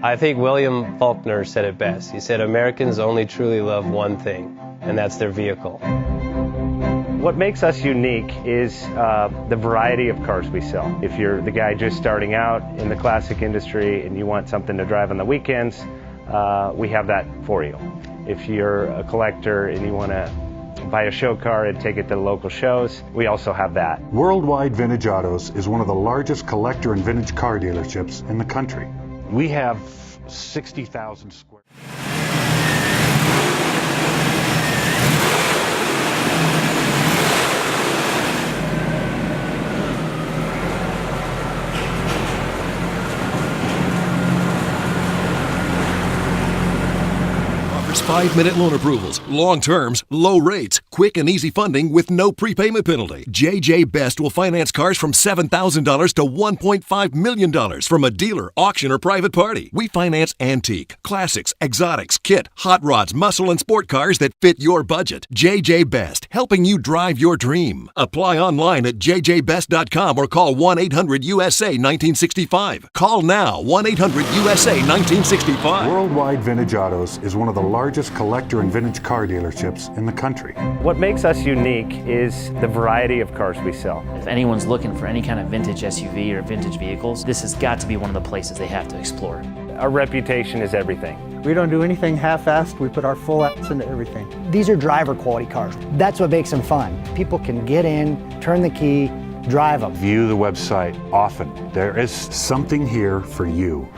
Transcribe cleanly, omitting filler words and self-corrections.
I think William Faulkner said it best. He said, Americans only truly love one thing, and that's their vehicle. What makes us unique is the variety of cars we sell. If you're the guy just starting out in the classic industry and you want something to drive on the weekends, we have that for you. If you're a collector and you want to buy a show car and take it to the local shows, we also have that. Worldwide Vintage Autos is one of the largest collector and vintage car dealerships in the country. We have 60,000 square. Offers 5-minute loan approvals, long terms, low rates, quick and easy funding with no prepayment penalty. JJ Best will finance cars from $7,000 to $1.5 million from a dealer, auction, or private party. We finance antique, classics, exotics, kit, hot rods, muscle, and sport cars that fit your budget. JJ Best, helping you drive your dream. Apply online at jjbest.com or call 1-800-USA-1965. Call now, 1-800-USA-1965. Worldwide Vintage Autos is one of the largest collector and vintage car dealerships in the country. What makes us unique is the variety of cars we sell. If anyone's looking for any kind of vintage SUV or vintage vehicles, this has got to be one of the places they have to explore. Our reputation is everything. We don't do anything half-assed. We put our full ass into everything. These are driver quality cars. That's what makes them fun. People can get in, turn the key, drive them. View the website often. There is something here for you.